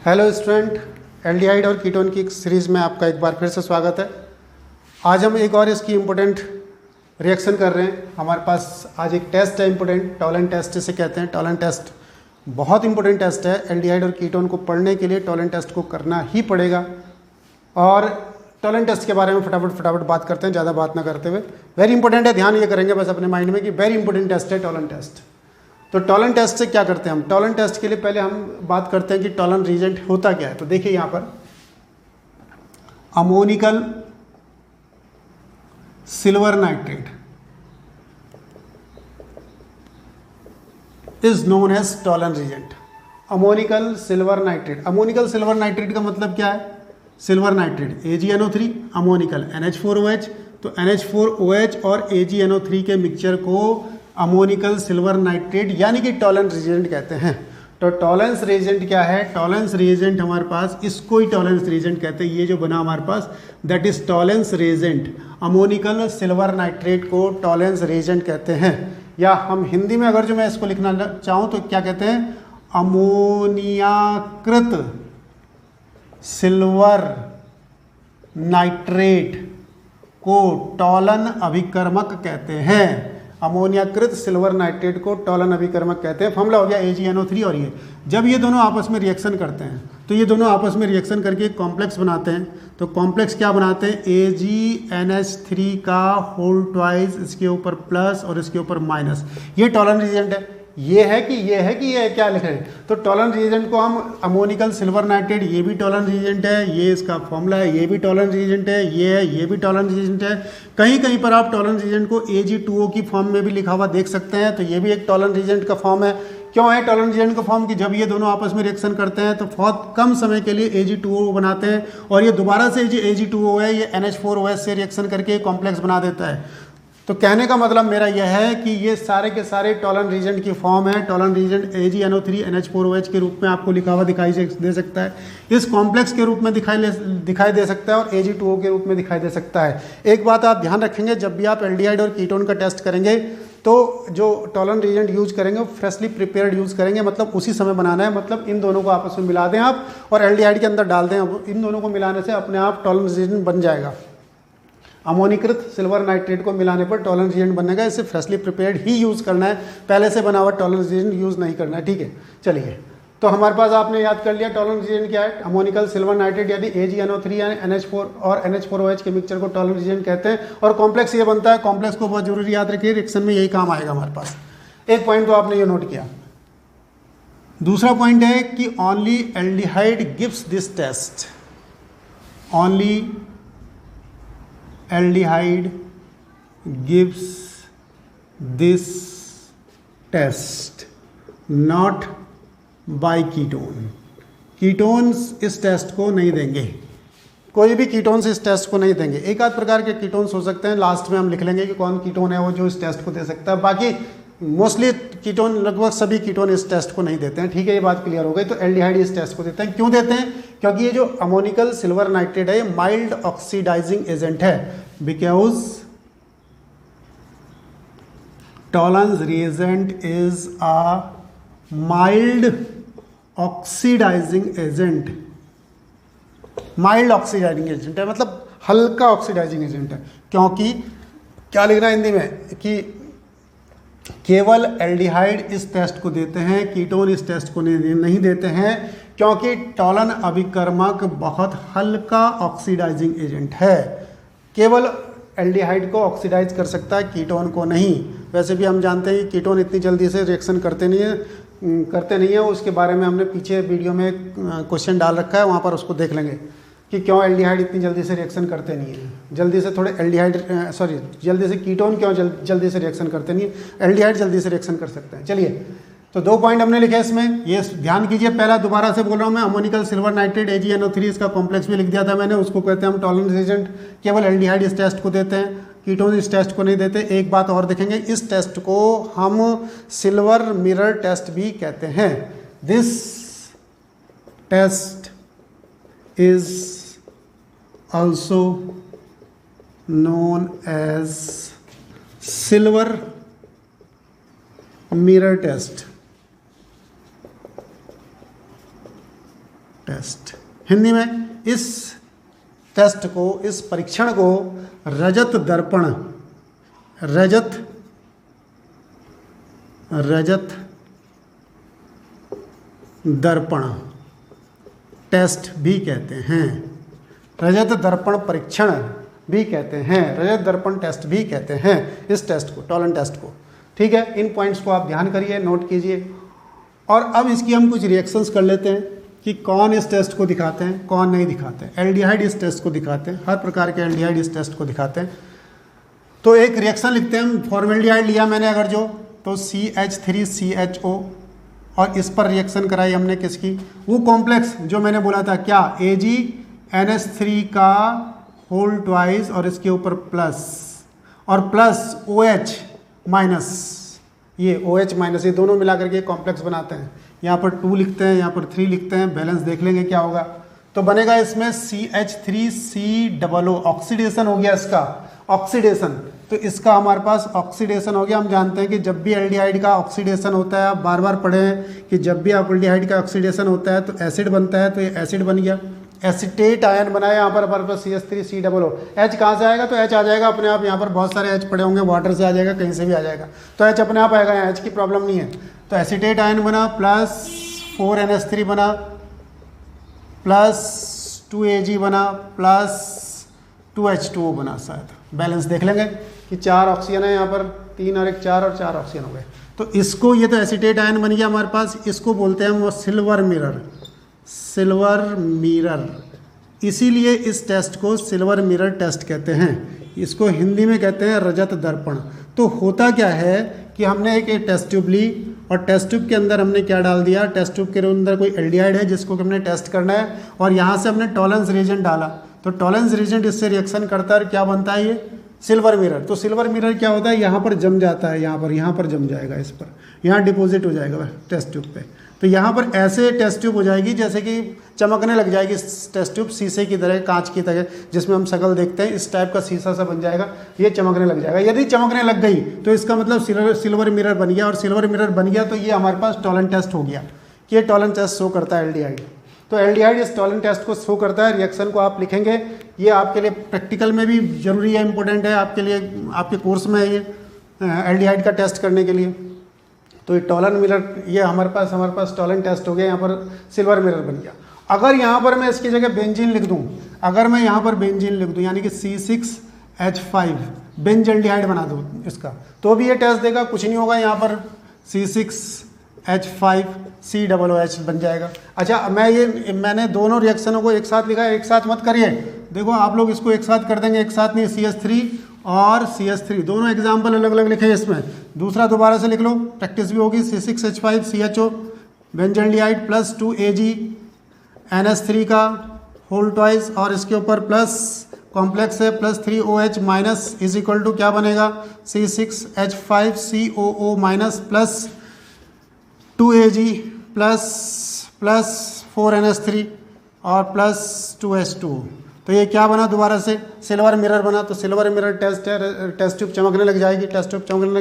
Hello student, aldehyde और ketone की series में आपका एक बार फिर से स्वागत है। आज हम एक और इसकी इम्पोर्टेंट रिएक्शन कर रहे हैं। हमारे पास आज एक टेस्ट है इम्पोर्टेंट, टॉलन टेस्ट इसे कहते हैं। टॉलन टेस्ट बहुत इंपॉर्टेंट टेस्ट है। एल्डिहाइड और कीटोन को पढ़ने के लिए टॉलन टेस्ट को करना ही पड़ेगा। और टॉलन टेस्ट के बारे में फटाफट बात करते हैं, ज़्यादा बात ना करते हुए। वेरी इंपॉर्टेंट है, ध्यान ये करेंगे बस अपने माइंड में कि वेरी इंपॉर्टेंट टेस्ट है टॉलन टेस्ट। तो टॉलन टेस्ट से क्या करते हैं हम? टॉलन टेस्ट के लिए पहले हम बात करते हैं कि टॉलन रीजेंट होता क्या है। तो देखिए यहाँ पर ammoniacal silver nitrate is known as Tollen reagent. Ammoniacal silver nitrate, ammoniacal silver nitrate का मतलब क्या है? Silver nitrate AgNO3, ammoniacal NH4OH। तो NH4OH और AgNO3 के मिक्सचर को अमोनिकल सिल्वर नाइट्रेट यानी कि टॉलेंस रिएजेंट कहते हैं। तो टॉलेंस रिएजेंट क्या है? टॉलेंस रिएजेंट हमारे पास इसको ही टॉलेंस रिएजेंट कहते हैं। ये जो बना हमारे पास that is Tollens reagent. Ammoniacal silver nitrate को टॉलेंस रिएजेंट कहते हैं। या हम हिंदी में अगर जो मैं इसको लिखना चाहूँ तो क्या कहते हैं? अमोनियाकृत सिल्वर नाइट्रेट को टॉलन अभिकर्मक कहते हैं। अमोनियाकृत सिल्वर नाइट्रेट को टॉलन अभिकर्मक कहते हैं। फॉर्मूला हो गया AgNO3 और ये जब ये दोनों आपस में रिएक्शन करते हैं तो ये दोनों आपस में रिएक्शन करके एक कॉम्प्लेक्स बनाते हैं। तो कॉम्प्लेक्स क्या बनाते हैं? AgNH3 का होल ट्वाइस, इसके ऊपर प्लस और इसके ऊपर माइनस। ये टॉलन रिएजेंट है। ये है कि क्या लिख रहे हैं? तो टॉलन रिएजेंट को हम अमोनिकल सिल्वर नाइट्रेट, ये भी टॉलन रिएजेंट है, ये इसका फॉर्मूला है, ये भी टॉलन रिएजेंट है, ये भी टॉलन रिएजेंट है। कहीं कहीं पर आप टॉलन रिएजेंट को Ag2O की फॉर्म में भी लिखा हुआ देख सकते हैं। तो ये भी एक टॉलन रिएजेंट का फॉर्म है। क्यों है टॉलन रिएजेंट का फॉर्म? कि जब ये दोनों आपस में रिएक्शन करते हैं तो बहुत कम समय के लिए Ag2O बनाते हैं और ये दोबारा से Ag2O है, ये NH4OH से रिएक्शन करके कॉम्प्लेक्स बना देता है। तो कहने का मतलब मेरा यह है कि ये सारे के सारे टॉलन रीजेंट की फॉर्म है। टॉलन रीजेंट AgNO3 NH4OH के रूप में आपको लिखा हुआ दिखाई दे सकता है, इस कॉम्प्लेक्स के रूप में दिखाई दे सकता है और Ag2O के रूप में दिखाई दे सकता है। एक बात आप ध्यान रखेंगे, जब भी आप एल्डिहाइड और कीटोन का टेस्ट करेंगे तो जो टॉलन रीजेंट यूज करेंगे वो फ्रेशली प्रिपेयर्ड यूज करेंगे, मतलब उसी समय बनाना है। मतलब इन दोनों को आपस में मिला दें आप और एल्डिहाइड के अंदर डाल दें। इन दोनों को मिलाने से अपने आप टॉलन रीजेंट बन जाएगा। अमोनिकृत सिल्वर नाइट्रेट को मिलाने पर टॉलन रिएजेंट बनेगा। इसे फ्रेशली प्रिपेयर्ड ही यूज़ करना है, पहले से बना हुआ टॉलन रिएजेंट यूज़ नहीं करना है। ठीक है, चलिए। तो हमारे पास आपने याद कर लिया टॉलन रिएजेंट क्या है। अमोनिकल सिल्वर नाइट्रेट यदि AgNO3 यानी NH4 और NH4OH के मिक्सचर को टॉलन रिएजेंट कहते हैं और कॉम्प्लेक्स ये बनता है। कॉम्प्लेक्स को बहुत जरूरी याद रखिए, रिएक्शन में यही काम आएगा हमारे पास। एक पॉइंट तो आपने ये नोट किया। दूसरा पॉइंट है कि only aldehyde gives this test. Only aldehyde gives this test, not by ketone। Ketones इस टेस्ट को नहीं देंगे, कोई भी कीटोन्स इस टेस्ट को नहीं देंगे। एक आध प्रकार के कीटोन्स हो सकते हैं, लास्ट में हम लिख लेंगे कि कौन कीटोन है वो जो इस टेस्ट को दे सकता है। बाकी मोस्टली कीटोन, लगभग सभी कीटोन इस टेस्ट को नहीं देते हैं। ठीक है, ये बात क्लियर हो गई। तो एल्डिहाइड इस टेस्ट को देते हैं। क्यों देते हैं? क्योंकि ये जो अमोनिकल सिल्वर नाइट्रेट है ये माइल्ड ऑक्सीडाइजिंग एजेंट है। Because Tollens reagent is a mild oxidising agent. Mild oxidising agent है मतलब हल्का ऑक्सीडाइजिंग एजेंट है। क्योंकि क्या लिखना है हिंदी में कि केवल एल्डिहाइड इस टेस्ट को देते हैं, कीटोन इस टेस्ट को नहीं देते हैं, क्योंकि टॉलन अभिकर्मक बहुत हल्का ऑक्सीडाइजिंग एजेंट है। केवल एल्डिहाइड को ऑक्सीडाइज कर सकता है, कीटोन को नहीं। वैसे भी हम जानते हैं कि कीटोन इतनी जल्दी से रिएक्शन करते नहीं है। उसके बारे में हमने पीछे वीडियो में क्वेश्चन डाल रखा है, वहाँ पर उसको देख लेंगे कि क्यों एल्डिहाइड इतनी जल्दी से रिएक्शन करते नहीं है। जल्दी से थोड़े जल्दी से कीटोन क्यों जल्दी से रिएक्शन करते नहीं है, एल्डिहाइड जल्दी से रिएक्शन कर सकते हैं। चलिए, तो दो पॉइंट हमने लिखे इसमें, ये ध्यान कीजिए। पहला दोबारा से बोल रहा हूँ मैं, अमोनिकल सिल्वर नाइट्रेट AgNO3 इसका कॉम्प्लेक्स भी लिख दिया था मैंने, उसको कहते हैं हम टॉलन रिएजेंट। केवल एल्डिहाइड इस टेस्ट को देते हैं, कीटोन इस टेस्ट को नहीं देते। एक बात और देखेंगे, इस टेस्ट को हम सिल्वर मिरर टेस्ट भी कहते हैं। This test is also known as silver mirror test। Test. Hindi में इस टेस्ट को, इस परीक्षण को रजत दर्पण टेस्ट भी कहते हैं। रजत दर्पण परीक्षण भी कहते हैं, रजत दर्पण टेस्ट भी कहते हैं इस टेस्ट को, टॉलन टेस्ट को। ठीक है, इन पॉइंट्स को आप ध्यान करिए, नोट कीजिए। और अब इसकी हम कुछ रिएक्शंस कर लेते हैं कि कौन इस टेस्ट को दिखाते हैं, कौन नहीं दिखाते हैं। एल्डिहाइड इस टेस्ट को दिखाते हैं, हर प्रकार के एल्डिहाइड इस टेस्ट को दिखाते हैं। तो एक रिएक्शन लिखते हैं हम, फॉर्मेल्डिहाइड लिया मैंने अगर जो, तो CH3CHO, और इस पर रिएक्शन कराई हमने किसकी, वो कॉम्प्लेक्स जो मैंने बोला था क्या, AgNH3 का होल ट्वाइस और इसके ऊपर प्लस, और प्लस OH माइनस, ये OH माइनस, ये दोनों मिला करके कॉम्प्लेक्स बनाते हैं। यहाँ पर 2 लिखते हैं, यहाँ पर 3 लिखते हैं, बैलेंस देख लेंगे क्या होगा। तो बनेगा इसमें CH3COO, ऑक्सीडेशन हो गया इसका, ऑक्सीडेशन। तो इसका हमारे पास ऑक्सीडेशन हो गया। हम जानते हैं कि जब भी एल्डिहाइड का ऑक्सीडेशन होता है, आप बार बार पढ़े हैं कि जब भी आप एल्डिहाइड का ऑक्सीडेशन होता है तो एसिड बनता है, तो ये एसिड बन गया, एसिटेट आयन बनाया यहाँ पर हमारे पास CH3COO। H कहाँ से आएगा, तो H आ जाएगा अपने आप, यहाँ पर बहुत सारे H पड़े होंगे, वाटर से आ जाएगा, कहीं से भी आ जाएगा, तो H अपने आप आएगा, यहाँ H की प्रॉब्लम नहीं है। तो एसिटेट आयन बना, प्लस 4NH3 बना, प्लस 2Ag बना, प्लस 2H2O बना, शायद बैलेंस देख लेंगे कि 4 ऑक्सीजन है यहाँ पर, 3 और 1 4 और 4 ऑक्सीजन हो गए। तो इसको, ये तो एसिटेट आयन बन गया हमारे पास, इसको बोलते हैं वो सिल्वर मिरर। इसीलिए इस टेस्ट को सिल्वर मिरर टेस्ट कहते हैं। इसको हिंदी में कहते हैं रजत दर्पण। तो होता क्या है कि हमने एक टेस्ट ट्यूब ली और टेस्ट ट्यूब के अंदर हमने क्या डाल दिया, टेस्ट ट्यूब के अंदर कोई एल्डिहाइड है जिसको हमने टेस्ट करना है, और यहाँ से हमने टॉलेंस रिएजेंट डाला। तो टॉलेंस रिएजेंट इससे रिएक्शन करता है, क्या बनता है ये सिल्वर मिरर। तो सिल्वर मिरर क्या होता है, यहाँ पर जम जाता है, यहाँ पर जम जाएगा, इस पर यहाँ डिपॉजिट हो जाएगा टेस्ट ट्यूब पे। तो यहाँ पर ऐसे टेस्ट ट्यूब हो जाएगी जैसे कि चमकने लग जाएगी टेस्ट ट्यूब, शीशे की तरह, कांच की तरह, जिसमें हम शक्ल देखते हैं, इस टाइप का शीशा सा बन जाएगा, ये चमकने लग जाएगा। यदि चमकने लग गई तो इसका मतलब सिल्वर मिरर बन गया, और सिल्वर मिरर बन गया तो ये हमारे पास टॉलन टेस्ट हो गया कि ये टॉलन टेस्ट शो करता है एल्डिहाइड। तो एल्डिहाइड इस टॉलन टेस्ट को शो करता है। रिएक्शन को आप लिखेंगे, ये आपके लिए प्रैक्टिकल में भी जरूरी है, इंपॉर्टेंट है आपके लिए, आपके कोर्स में है ये एल्डिहाइड का टेस्ट करने के लिए। तो ये टॉलन मिरर, ये हमारे पास टॉलन टेस्ट हो गया, यहाँ पर सिल्वर मिरर बन गया। अगर यहाँ पर मैं इसकी जगह बेंजीन लिख दूँ, अगर मैं यहाँ पर बेंजीन लिख दूँ, यानी कि C6H5 बेंजल्डिहाइड बना दूँ इसका, तो भी ये टेस्ट देगा, कुछ नहीं होगा, यहाँ पर C6H5COOH बन जाएगा। अच्छा, मैंने दोनों रिएक्शनों को एक साथ लिखा है, एक साथ मत करिए, देखो आप लोग इसको एक साथ कर देंगे, एक साथ नहीं, CH3 और CH3 दोनों एग्जाम्पल अलग अलग लिखे हैं इसमें। दूसरा दोबारा से लिख लो, प्रैक्टिस भी होगी। C6H5CHO बेंजल्डिहाइड प्लस 2AgNH3 का होल ट्वाइस, और इसके ऊपर प्लस कॉम्प्लेक्स है, plus 3OH minus is equal to क्या बनेगा, C6H5COO minus plus 2Ag plus 4NH3 और प्लस 2H2O। तो ये क्या बना, दोबारा से सिल्वर मिरर बना। तो सिल्वर मिरर टेस्ट है, टेस्ट ट्यूब चमकने लग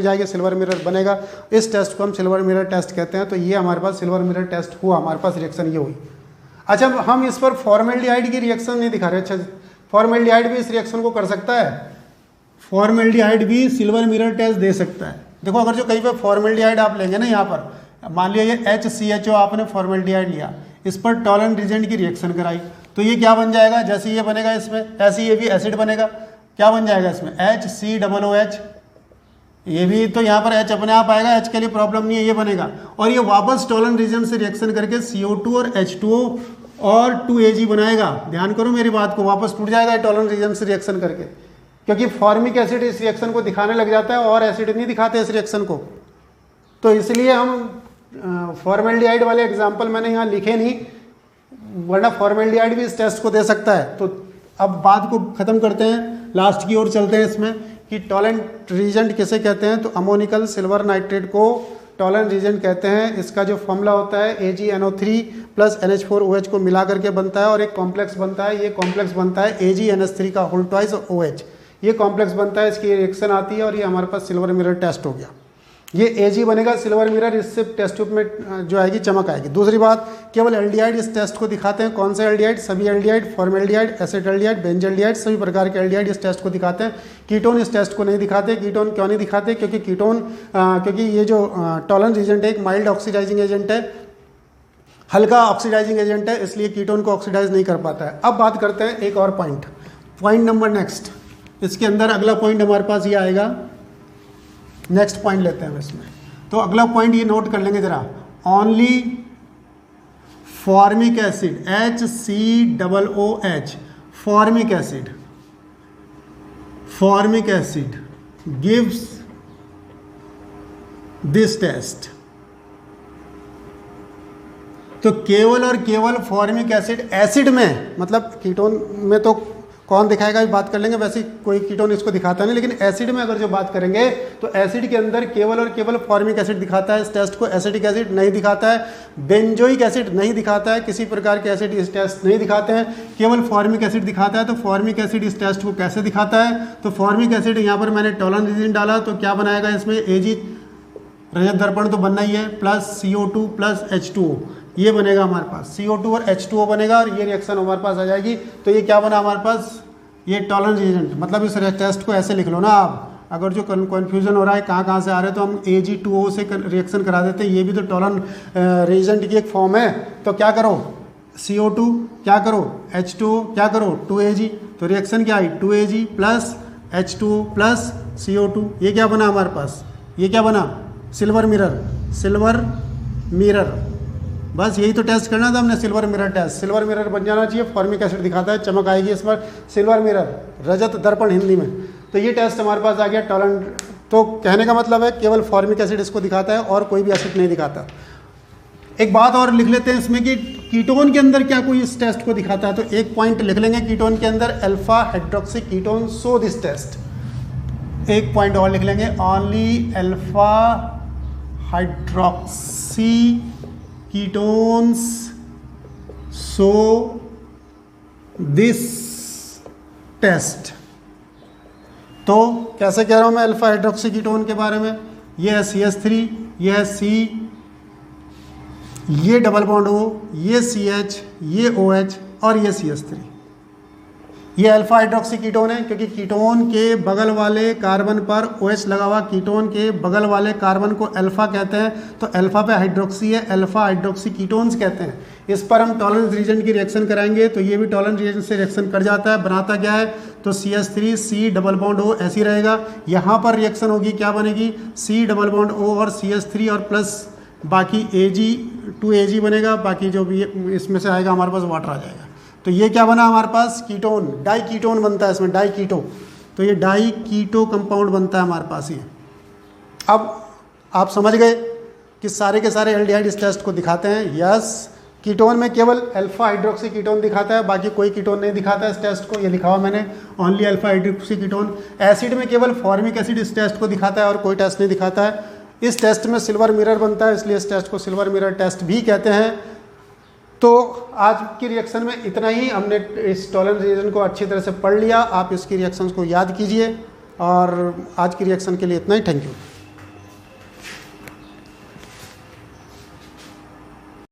जाएगी, सिल्वर मिरर बनेगा। इस टेस्ट को हम सिल्वर मिरर टेस्ट कहते हैं। तो ये हमारे पास सिल्वर मिरर टेस्ट हुआ, हमारे पास रिएक्शन ये हुई। अच्छा, हम इस पर फॉर्मेल्डिहाइड की रिएक्शन नहीं दिखा रहे। अच्छा, फॉर्मेल्डिहाइड भी इस रिएक्शन को कर सकता है, फॉर्मेल्डिहाइड भी सिल्वर मिरर टेस्ट दे सकता है। देखो, अगर जो कहीं पर फॉर्मेल्डिहाइड आप लेंगे ना, यहाँ पर मान लिया ये HCHO आपने फॉर्मेल्डिहाइड लिया, इस पर टॉलन रिएजेंट की रिएक्शन कराई, तो ये क्या बन जाएगा, जैसे ये बनेगा इसमें, ऐसे ये भी एसिड बनेगा। क्या बन जाएगा इसमें, HCOOH, ये भी तो यहाँ पर H अपने आप आएगा, H के लिए प्रॉब्लम नहीं है, ये बनेगा। और ये वापस टॉलन रिएजेंट से रिएक्शन करके CO2 और H2O और 2Ag बनाएगा। ध्यान करो मेरी बात को, वापस टूट जाएगा टॉलन रिएजेंट से रिएक्शन करके, क्योंकि फॉर्मिक एसिड इस रिएक्शन को दिखाने लग जाता है और एसिड नहीं दिखाते इस रिएक्शन को। तो इसलिए हम फॉर्मेल्डिहाइड वाले एग्जाम्पल मैंने यहाँ लिखे नहीं, वरना फॉर्मेल्डिहाइड भी इस टेस्ट को दे सकता है। तो अब बात को ख़त्म करते हैं, लास्ट की ओर चलते हैं इसमें कि टॉलेंट रीजेंट किसे कहते हैं। तो अमोनिकल सिल्वर नाइट्रेट को टॉलेंट रीजेंट कहते हैं। इसका जो फॉर्मूला होता है AgNO3 प्लस NH4OH को मिला करके बनता है और एक कॉम्प्लेक्स बनता है। ये कॉम्प्लेक्स बनता है AgNH3 का होल ट्वाइस OH, ये कॉम्प्लेक्स बनता है, इसकी रिएक्शन आती है और ये हमारे पास सिल्वर मिरर टेस्ट हो गया। ये Ag बनेगा सिल्वर मिरर, इससे टेस्ट ट्यूब में जो आएगी चमक आएगी। दूसरी बात, केवल एल्डिहाइड इस टेस्ट को दिखाते हैं। कौन से एल्डिहाइड? सभी एल्डिहाइड, फॉर्मेल्डिहाइड, एसिटाल्डिहाइड, बेंजल्डिहाइड, सभी प्रकार के एल्डिहाइड इस टेस्ट को दिखाते हैं। कीटोन इस टेस्ट को नहीं दिखाते। कीटोन क्यों नहीं दिखाते? क्योंकि कीटोन क्योंकि ये जो टॉलरेंस एजेंट है एक माइल्ड ऑक्सीडाइजिंग एजेंट है, हल्का ऑक्सीडाइजिंग एजेंट है, इसलिए कीटोन को ऑक्सीडाइज नहीं कर पाता है। अब बात करते हैं एक और पॉइंट नंबर नेक्स्ट। इसके अंदर अगला पॉइंट हमारे पास ये आएगा, नेक्स्ट पॉइंट लेते हैं इसमें। तो अगला पॉइंट ये नोट कर लेंगे जरा, only formic acid HCOOH, formic acid gives this test. तो केवल और केवल फॉर्मिक एसिड में, मतलब कीटोन में तो कौन दिखाएगा बात कर लेंगे, वैसे कोई कीटोन इसको दिखाता नहीं, लेकिन एसिड में अगर जो बात करेंगे तो एसिड के अंदर केवल और केवल फॉर्मिक एसिड दिखाता है इस टेस्ट को। एसिटिक एसिड नहीं दिखाता है, बेंजोइक एसिड नहीं दिखाता है, किसी प्रकार के एसिड इस टेस्ट नहीं दिखाते हैं, केवल फॉर्मिक एसिड दिखाता है। तो फॉर्मिक एसिड इस टेस्ट को कैसे दिखाता है? तो फॉर्मिक एसिड यहाँ पर मैंने टॉलरेंस रीजन डाला, तो क्या बनाएगा इसमें? Ag रजत दर्पण तो बनना ही है, प्लस CO2 प्लस H2O, ये बनेगा हमारे पास। CO2 और H2O बनेगा और ये रिएक्शन हमारे पास आ जाएगी। तो ये क्या बना हमारे पास? ये टॉलरेंस एजेंट। मतलब इस टेस्ट को ऐसे लिख लो ना आप, अगर जो कन्फ्यूजन हो रहा है कहाँ से आ रहे हैं, तो हम Ag2O से रिएक्शन करा देते हैं। ये भी तो टॉलरेंस रिएजेंट की एक फॉर्म है। तो क्या करो? CO2 क्या करो? H2O क्या करो? 2Ag। तो रिएक्शन क्या आई? 2Ag plus H2O plus CO2। ये क्या बना हमारे पास? ये क्या बना? Silver mirror. बस यही तो टेस्ट करना था हमने, silver mirror test. Silver mirror बन जाना चाहिए, फॉर्मिक एसिड दिखाता है, चमक आएगी इस पर, सिल्वर मिरर, रजत दर्पण हिंदी में। तो ये टेस्ट हमारे पास आ गया टॉलरेंट। तो कहने का मतलब है केवल फॉर्मिक एसिड इसको दिखाता है और कोई भी एसिड नहीं दिखाता। एक बात और लिख लेते हैं इसमें कि कीटोन के अंदर क्या कोई इस टेस्ट को दिखाता है। तो एक पॉइंट लिख लेंगे कीटोन के अंदर, alpha hydroxy ketone show this test. एक पॉइंट और लिख लेंगे, only alpha hydroxy ketones show this test. तो कैसे कह रहा हूं मैं अल्फा हाइड्रोक्सी कीटोन के बारे में? ये है CH3, ये है C, ये डबल बॉन्ड O, ये CH, ये OH और ये CH3। ये अल्फा हाइड्रोक्सी कीटोन है क्योंकि कीटोन के बगल वाले कार्बन पर OH लगा हुआ, कीटोन के बगल वाले कार्बन को अल्फा कहते हैं। तो अल्फा पे हाइड्रोक्सी है, अल्फा हाइड्रोक्सी कीटोन्स कहते हैं। इस पर हम टॉलरेंस रीजन की रिएक्शन कराएंगे तो ये भी टॉलरेंस रीजन से रिएक्शन कर जाता है। बनाता क्या है? तो CH3 C double bond O ऐसी रहेगा। यहाँ पर रिएक्शन होगी, क्या बनेगी? C डबल बॉन्ड O और CH3 और प्लस बाकी Ag2Ag बनेगा, बाकी जो भी इसमें से आएगा हमारे पास वाटर आ जाएगा। तो ये क्या बना हमारे पास? कीटोन, डाई कीटोन बनता है इसमें, डाई कीटो। तो ये डाई कीटो कंपाउंड बनता है हमारे पास ये। अब आप समझ गए कि सारे के सारे एल्डिहाइड इस टेस्ट को दिखाते हैं। यस, कीटोन में केवल अल्फा हाइड्रोक्सी कीटोन दिखाता है, बाकी कोई कीटोन नहीं दिखाता है इस टेस्ट को। ये लिखा हुआ मैंने, only alpha hydroxy ketone. Acid में केवल फॉर्मिक एसिड इस टेस्ट को दिखाता है और कोई टेस्ट नहीं दिखाता है। इस टेस्ट में सिल्वर मिरर बनता है, इसलिए इस टेस्ट को सिल्वर मिरर टेस्ट भी कहते हैं। तो आज की रिएक्शन में इतना ही। हमने इस टॉलरेंस रिएक्शन को अच्छी तरह से पढ़ लिया। आप इसकी रिएक्शंस को याद कीजिए और आज की रिएक्शन के लिए इतना ही। Thank you.